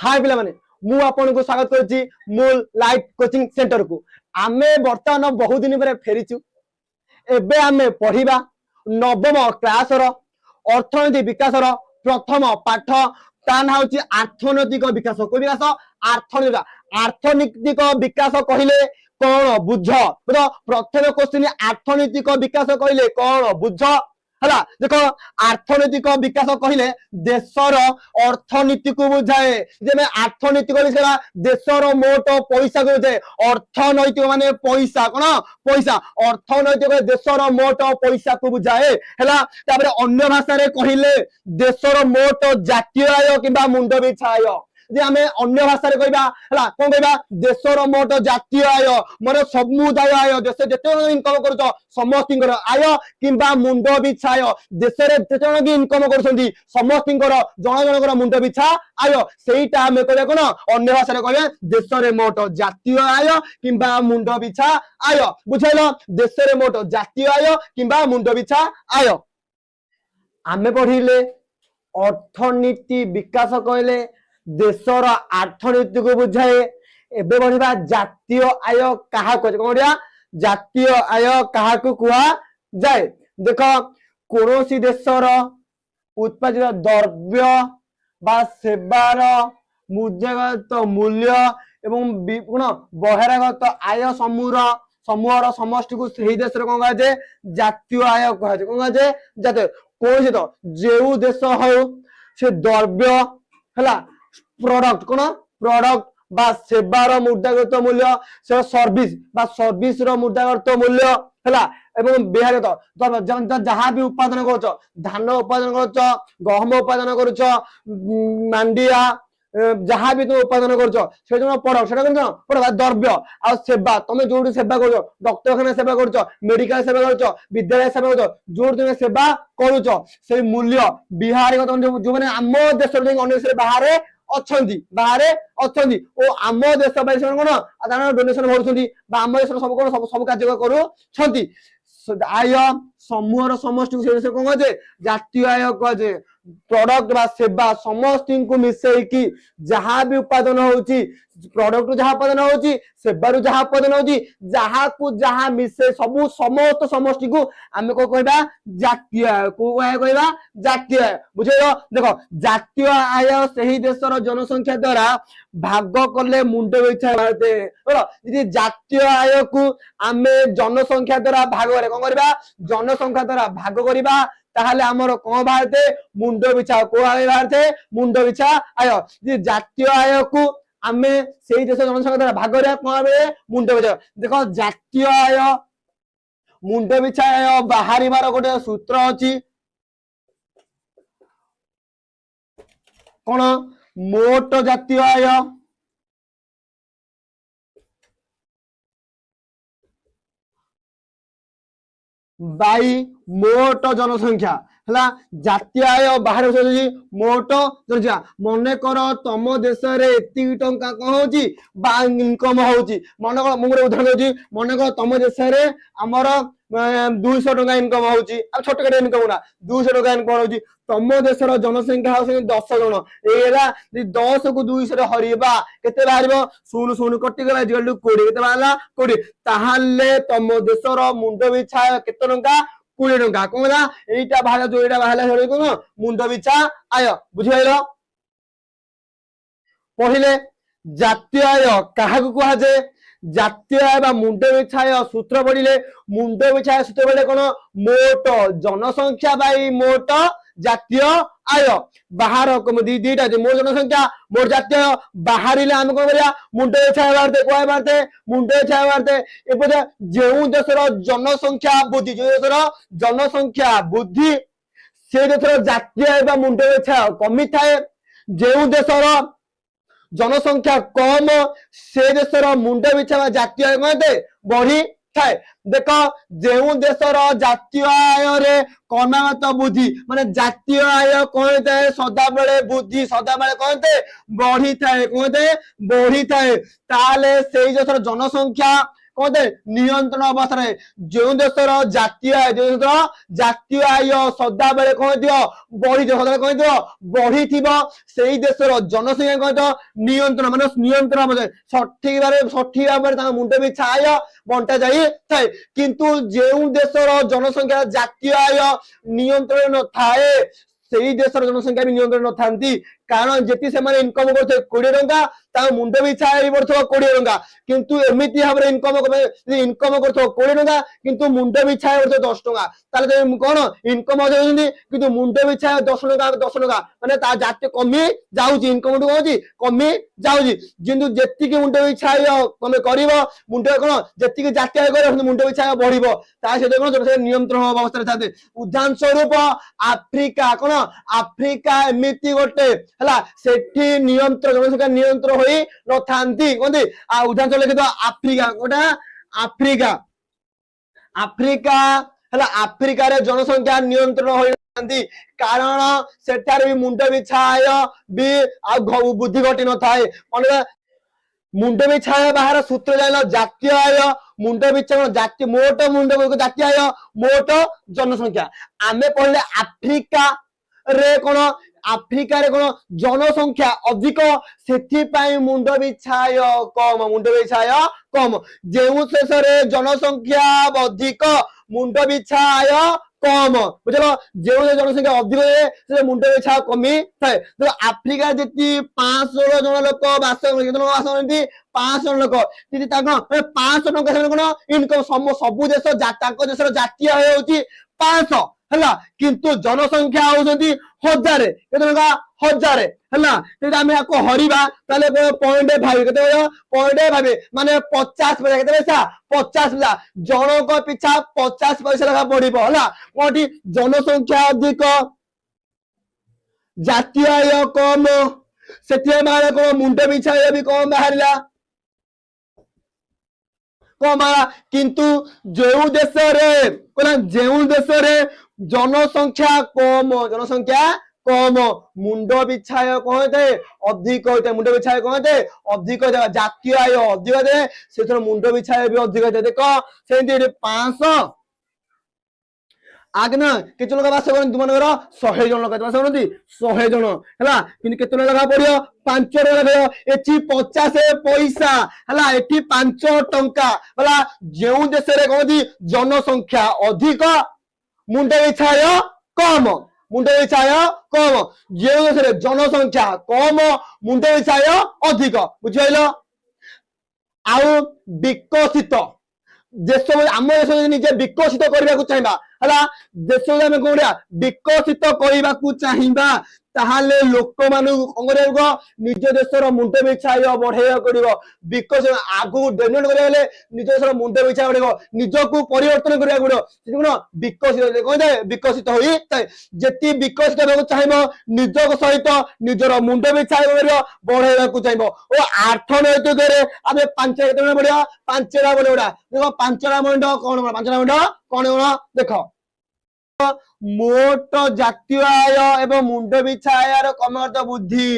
हाय पिला माने मु आपन को स्वागत करछि मूल लाइफ कोचिंग सेंटर को। आमे वर्तमान बहुत दिन पर फेरीचु। एबे आमे पढ़िबा नवम क्लास रो अर्थनीति विकास रो प्रथम पाठ ता ना होछि अर्थनैतिक विकास। को विकास अर्थनैतिक विकास कहिले कोन बुझ तो प्रथम क्वेश्चन अर्थनैतिक विकास कहिले कोन बुझ हला। देखो अर्थनैतिक विकास कहिले देशर अर्थनीति को बुझाए। जे में अर्थनैतिक विषय देशर मोट पैसा को बुझाए। अर्थनैतिक माने पैसा कोन पैसा अर्थनैतिक देशर मोट पैसा को बुझाए हला। तापर अन्य भाषा रे कहिले देशर मोट जातीय आय किबा मुंड बिछा आय। जे आमे अन्य भाषा रे कहबा हला कोन कहबा देशर मोट जातीय आय मोर समुदाय आय देश जते इनकम करछ समस्तिंकर आय किबा मुंड बिछा आय देश रे जते भी इनकम करछंती समस्तिंकर जण जनकर मुंड बिछा आय सेईटा आमे कहबा कोन अन्य भाषा रे कहबा देश रे मोट जातीय आय किबा मुंड बिछा आय। बुझाइलो देश रे मोट जातीय आय किबा मुंड बिछा आय। आमे पढिले अर्थनीति विकास कहले देशर अर्थनीति को बुझाए। एबे बढ़िबा जातीय आय कहा को कोडिया जातीय आय कहा को कुआ जाए। देखो कोनोसी देशर उत्पादित द्रव्य बा सेवार मुद्रागत मूल्य एवं बहिरागत आय समूहर समष्टि को सही देश रे कोन गाजे जातीय आय कहा कोन गाजे जाते कोन तो जेउ देश हो से द्रव्य हला प्रोडक्ट कोन प्रोडक्ट बा सेवार मुद्रागत मूल्य से सर्विस रो मुद्रागत मूल्य हला एवं बिहारगत जहाँ भी उत्पादन करछ धान उत्पादन करछ गहम उत्पादन करछ मांडिया जहाँ भी तुम उत्पादन करछ से जो प्रोडक्ट सेटा कोन प्रोडक्ट द्रव्य आ सेवा तुम जोडी सेवा करछ डॉक्टरखाना सेवा करछ मेडिकल सेवा करछ विद्यालय सेवा करछ जोडी तुम सेवा करछ से मूल्य बिहारगत जो माने आम देश रे अन्य देश रे बाहरे अच्छी ओ आम देश कोन डोनेशन भरुछंती बा आम देश सब कोन सब कार्य करू आय समूहर समष्टि को कोन जे जातीय आय कहे। प्रोडक्ट बा सेवा समस्त को मिसई की जहाँ भी उत्पादन होची प्रोडक्ट जहाँ उत्पादन होची सेवारु जहाँ उत्पादन होची जहाँ को जहाँ मिसे सबु समस्त समष्टि को आमे को कहबा जातीय आय को कहबा जातीय आय। बुझेलो देखो जातीय आय सही देशर जनसंख्या द्वारा भाग करले मुंड बिछा बाटे यदि जातीय आय को आमे जनसंख्या द्वारा भाग करे कोन करबा जनसंख्या द्वारा भाग करबा ताहले हमर कोन बाहरते मुंड बिछा को आय बाहरते मुंड बिछा आय। जे जातीय आय को आमे सेही देश जनसंख्या द्वारा भाग करे कोन बे मुंड बिछा। देखो जातीय आय मुंड बिछा आय बाहरिबार गोटे सूत्र अछि कोन मोट जातीय आय बाई मोट जनसंख्या हला। जातीय आय बाहर मोट जनसंख्या मन कर तम देश रे एति टंका कोन होची बा इनकम होची मन कर मुरे उदाहरण होची मन कर तम देश रे हमर 200 टंका इनकम होची अब छोट कटे इनकम ना 200 टंका इनकम होची तम देशर जनसंख्या हो 10 जन एला 10 को 200 रे हरिबा केते बाहरिबो 0 0 कटि गला जिगल 20 केते बाहला 20 ताहाले तम देशर मुंड बिछा केते टंका 20 टंका कोला एटा बाहला जो एटा बाहला हेरे कोन मुंड बिछा आय। बुझियलो पहिले जातीय आय काहा को कहा जे जातीय आय बा मुंड बिछा आय सूत्र पडिले मुंड बिछा सूत्र पडिले कोन मोट जनसंख्या बाई मोट जातीय आय बाहर दीटा मोर जनसंख्या मोर जातीय बाहरिले आम कोन करिया मुंड बिछा बारते कोय बारते मुंड बिछा बारते एपजे जेउ देशर जनसंख्या बुद्धि जो देशर जनसंख्या बुद्धि से देशर जातीय आय बा मुंड बिछा कमी थाए जेउ देशर जनसंख्या कम से देशर मुंड बिछा जातीय आय कहते बढ़ी थाए। देखो जेउ देशर जातीय आय रे क्रमागत बुद्धि माने जातीय आय कहते सदा बेले बुद्धि सदा बेले कहते बढ़ी थाए ताले सेही देशर जनसंख्या कहते नियंत्रण अवस्था जो देशर जातीय आय जो देशर जातीय आय सदा बेले कौन दियो बढ़ी सदा कौन दियो बढ़ी थिबो सेही देशर जनसंख्या कौन नियंत्रण माने नियंत्रण सठिक भाव मुंड पिछा आय बंटा जाई थाए किंतु जो देशर जनसंख्या जातीय आय नियंत्रण न थाए सेही देशर जनसंख्या भी नियंत्रण न थांती कारण जेती से माने इनकम करथे 20 टंका ता मुंड पिछा आय बढथो 20 टंका किंतु एमिति भाबरे इनकम करथो 20 टंका किंतु मुंड पिछा आय बढथो 10 टंका ताले कोन इनकम होजंती किंतु मुंड पिछा 10 टंका माने ता जाते कमी जाउची इनकम टु होची कमी जाउची किंतु जेति के मुंड पिछा आय तमे करिवो मुंड कोन जेति के जाति आय करिवो मुंड पिछा आय बढ़िबो ता से कोन जनसंख्या नियंत्रण अवस्था रे थाते उदाहरण स्वरूप आफ्रिका कोन आफ्रिका एमिति गोटे हला सेठी नियंत्रण जनसंख्या नियंत्रण होई न थांती कोंदी आ उदाहरण चले के आफ्रिका कोटा आफ्रिका आफ्रिका हला आफ्रिका रे जनसंख्या नियंत्रण होई थांती कारण सेठार भी मुंड बिछाय भी आ बुद्धि घटी न थाए माने मुंड बिछाय बाहर सूत्र जाइल जातीय आय मुंड बिछा जाति मोट मुंड जातीय आय मोट जनसंख्या आमे पढ़ले आफ्रिका रे कोन आफ्रिका रे कोन जनसंख्या अधिक सेथि पई मुंड बिछाय कम जेउ देश रे जनसंख्या अधिक मुंड बिछाय कम बुझलो जेउ जनसंख्या अधिक से मुंड बिछा कमी थाए तो आफ्रिका जेति 516 जन लोक वास करती 500 जन लोक यदि ताको 500 टका से कोन इनकम सब देश ताको देशर जातीय होउची 500 हला किंतु जनसंख्या होउछंती 1000 केते टका 1000 हला यदि हम याको हरिबा ताले 0.5 केते 0.5 माने 50 पैसा केते पैसा 50 पैसा जनक पिछा 50 पैसा लगा पड़िबो हला कोठी जनसंख्या अधिक जातीय आय कम सेति माने को मुंड पिछा भी कम बाहरला किंतु जो देश रे जनसंख्या कम मुंड बिछाय कहते अधिक होता है मुंड बिछाय कहते अधिक जातीय आय अधिक से मुंड बिछाय भी अधिक देख से 500 आगे ना केते लोक बास करन तुमनगर 100 जन लोक बास करन 100 जन हला किन केते लगा पड़ियो 5 टका देयो एठी 50 पैसा हला एठी 5 टंका हला जेउ देश रे कोदी जनसंख्या अधिक मुंड बिछाय कम मुंड बिछाय कम जेउ देश रे जनसंख्या कम मुंड बिछाय अधिक बुझियलो आउ विकसित देश आम देश निजे विकसित करबा को चाहिबा हला देश आमे कोडा विकसित करबा को चाहिबा ताहाले लोक मानु अंगरेगो निज देशर मुंड बिछाय बढ़ाया करिवो विकसित आगु डेवलप करले निज देशर मुंड बिछाय बढ़िवो निजको परिवर्तन करिया गुडो कोन विकसित कहते विकसित होई जेति विकसित हेबो चाहिबो निजक सहित निजर मुंड बिछाय बढ़ाया को चाहिबो ओ अर्थनैतिक रे आमे 5 केते बढ़िया 5 टा बढ़िया देखो 5 टा मुंड कोन 5 टा मुंड कोन देखो मोट जातीय आय एवं मुंड बिछायर कमर्थ बुद्धि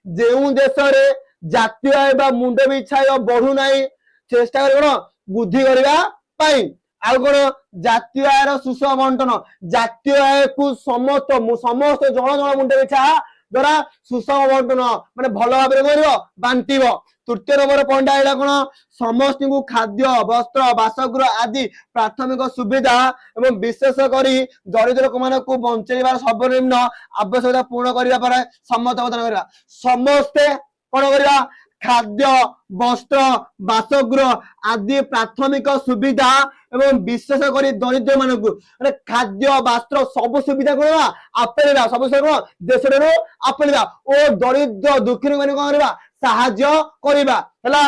जेउ देश रे जातीय आय बा मुंड बिछाय बढ़ु नाही चेष्टा कर बुद्धि करबा पई आ कोन जातीय आयर सुषम बंटन जातीय आय को समस्त जन मुंड बिछा द्वारा सुषम बंटन माने भल भाबरे करिवो बांटीबो तृतीय नंबर पॉइंट आइला कोन समस्त को खाद्य वस्त्र बासगृह आदि प्राथमिक सुविधा एवं विशेष करी दरिद्र लोक मान को बंचेबार सर्वनिम्न आवश्यकता पूर्ण करिया पर सम्मत अवदान करिया समस्ते कोन करिया खाद्य वस्त्र बासगृह आदि प्राथमिक सुविधा एवं विशेष करी दरिद्र मान को खाद्य वस्त्र सब सुविधा कोन आपणिबा सब कोन देश रे आपणिबा ओ दरिद्र दुखी मान कोन करबा साहाय्य करिबा हला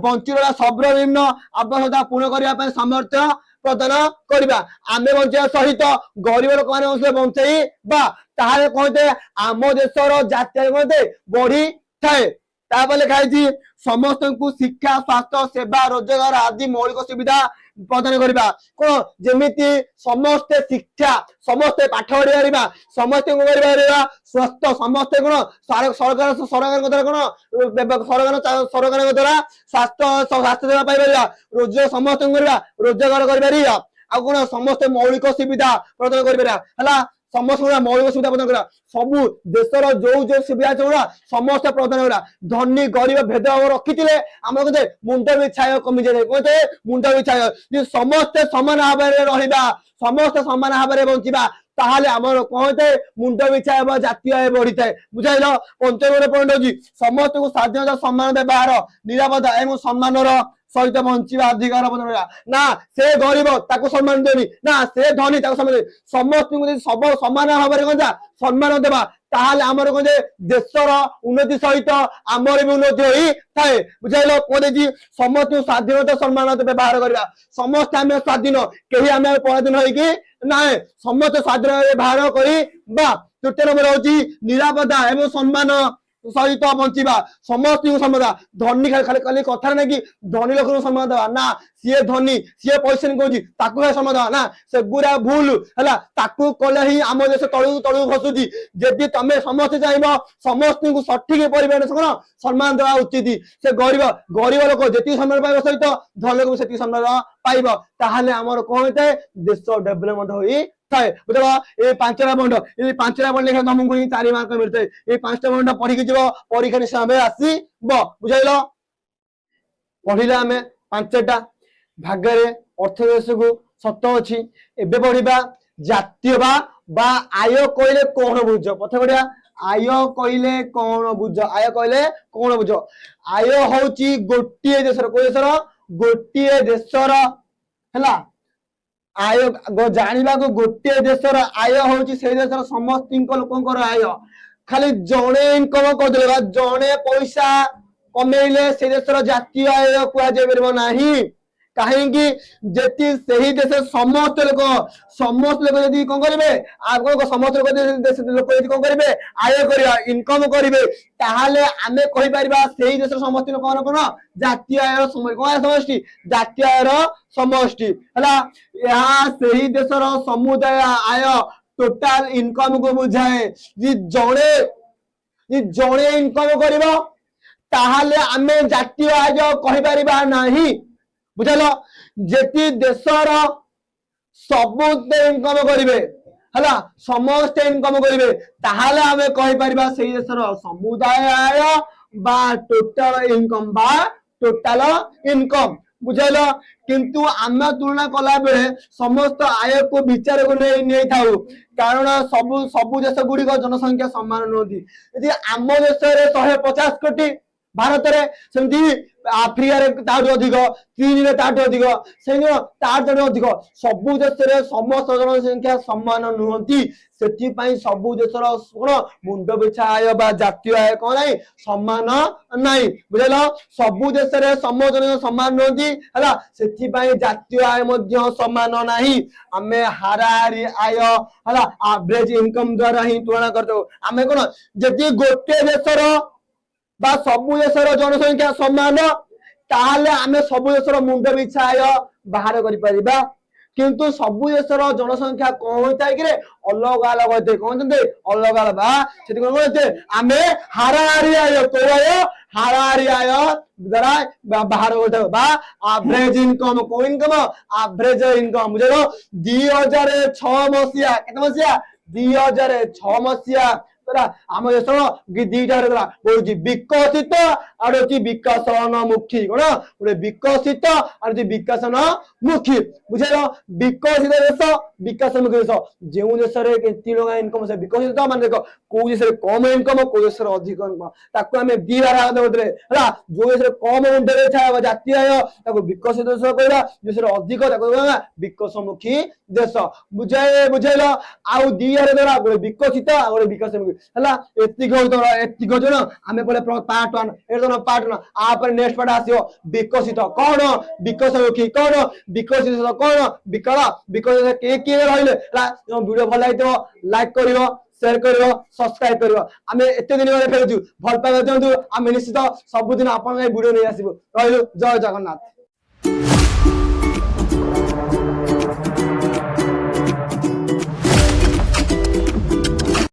बंचिरा सर्वनिम्न आवश्यकता पूर्ण करिया पर सामर्थ्य प्रदान करिबा आमे बंचिया सहित गरीब लोक मान बंचई बा ताहाले कहते आम देशर जातीय कहते बढ़ी थाए तापर लिखाई समस्त को शिक्षा स्वास्थ्य सेवा रोजगार आदि मौलिक सुविधा प्रदान करबा कोन जेमिति समस्त शिक्षा समस्त पाठ पढ़ी पारिबा समस्त को करि पारिबा स्वस्थ समस्त कोन सरकार सरकार द्वारा कोन सरकार द्वारा स्वास्थ्य सेवा पाइ पारिबा रोजगार समस्त करबा रोजगार करि पारिबा आ कोन समस्त मौलिक सुविधा प्रदान करि पारिबा हला समस्त मौलिक सुविधा प्रदान करा सबु देशर जो सुविधा चला समस्त प्रदान करा धनी गरीब भेदभाव रखिथिले हमर कते मुंड भी छाय कमी जाय कते मुंड भी छाय जे समस्त समान भाबरे रहिबा समस्त समान भाबरे बंचिबा ताहाले हमर कहते मुंड भी छाय जातीय आय बढ़िଥାଏ बुझाइलो पंचम पॉइंट होजी समस्त को स्वाधीनता सम्मान व्यवहार निरापदा एवं सम्मानर सहित बंचिबा अधिकार प्रदान ना से गरीब ताको सम्मान देनी ना से धनी ताको सम्मान दे समस्त को सब समान भाबरे गंजा सम्मान देबा ताहाले हमर कोजे देशर उन्नति सहित हमर भी उन्नति होई थाए बुझाइलो कोदे जी समस्त स्वाधीनता सम्मान व्यवहार करबा समस्त हम स्वाधीन केही हम पराधीन होई कि ना समस्त स्वाधीन व्यवहार करी बा तृतीय नंबर होची निरापदा एवं सम्मान सहित बंचिबा समस्त को सम्मान धनी खाली खाली कथा ना कि धनी लोक सम्मान देबा ना सीए धनी सीए पैसा कहूँ ताकू सम्मान देबा ना से गुरा भूल है ताकू कले ही आम देश तलू तलू खसुची जदि तमे समस्त चाहिए समस्त को सठिक परिमाण कौन सम्मान देवा उचित से गरीब गरीब लोक जी सम्मान पाइबा सहित धन लोक से सम्मान पाइब ताहले आमर कौन होता है देश डेभलपमेंट होई थाए बुझा ये पांचटा पॉइंट ये पांचटा पॉइंट लिखा तुमको 4 मार्क मिलते ये 5टा पॉइंट पढ़ी के जीव परीक्षा निश्चय आसीब बुझाइल पढ़िला आमे 5टा भागरे अर्थदेश को सत अछि एबे पढ़िबा जातीय बा आय कहले कोन बुझ पथ पढ़िया आय कहले कोन बुझ आय कहले कोन बुझ आय होची गोटिए देशर को देशर गोटिए देशर हला आय जानिबा को गोटे देशर आय होची से देशर समस्त लोकंकर आय खाली जणे इनकम कर देबा जणे पैसा कमेइले से देशर जातीय आय कुआ जे परबो नाही काहेकि जेति सही देश समस्त लोक यदि कोन करिवे आगो को समस्त लोक देश लोक यदि कोन करिवे आय करिया इनकम करिवे ताहाले आमे कहि परिबा सही देश समस्त लोक कोन जातीय आय समष्टि जातीय आय समष्टि हला या सही देशर समुदाय आय टोटल इनकम को बुझाए जे जणे इनकम करिवो ताहाले आमे जातीय आय कहि परिबा नाही बुझालो जेति देशर सबुते इनकम करिवे हला समस्त इनकम करिवे ताहाले आमे कहि परिबा सेही देशर समुदाय आय बा टोटल इनकम बुझाइलो किंतु आमे तुलना कला बेले समस्त आय को विचार को नै थाउ कारण सबु देश गुडी को जनसंख्या समान नोदी यदि आम देश रे 150 कोटी भारत रे सेमती आफ्रिका रे ताठ अधिक चीन रे ताठ अधिक से ताठ अधिक सबु देश रे समस्त जनसंख्या समान नुहंती सेठी पई सबु देशर कोन मुंड बिछा आय बा जातीय आय कोन नाही समान नाही बुझलो सबु देश रे समस्त जन समान नुहंती हला सेठी पई जातीय आय मध्ये समान नाही हमें हाराहारी आय हला एवरेज इनकम द्वारा ही तुलना करतो हमें कोन जति गोटे देशर बा सबु देशर जनसंख्या समान ताहले आमे सबु देशर मुंड बिछा आय बाहर करि परिबा किंतु सबु देशर जनसंख्या कोन होइताय कि रे अलग अलग होते कोन जंदे अलग अलग बा सेति कोन होते आमे हाराहारी आय तो हाराहारी आय द्वारा बाहर होते बा एवरेज इनकम को इनकम एवरेज इनकम बुझलो 2006 मसिया केते मसिया 2006 मसिया आम देश दीटा विकसित और विकासोन्मुखी कौन गोटे विकसित और विकासन मुखी बुझे विकसित देश विकासमुखी देश जो देश में इनकम से विकसित मान देख कौ देश कम इनकम कौ देश अधिक इनकम ताको आम दी भाग है जो देश कम मुंडे जातीय आय विकसित देश कहला देश अधिक विकासमुखी देश बुझेल आउ दी द्वारा गोटे विकसित गोटे विकासमुखी है एतिक जन आम पहले पार्ट 1 एटा पार्ट 1 आप नेक्स्ट पार्ट आसियो विकसित कौन विकसमुखी कौन विकसित कौन विकसित के रहिले वीडियो भल लगे लाइक करिवो शेयर करिवो सब्सक्राइब करिवो आमे एते दिन फेरछु भल पाइबा दियंतु आमे निश्चित सब दिन आपन वीडियो नै आसीबो रहिलु जय जगन्नाथ।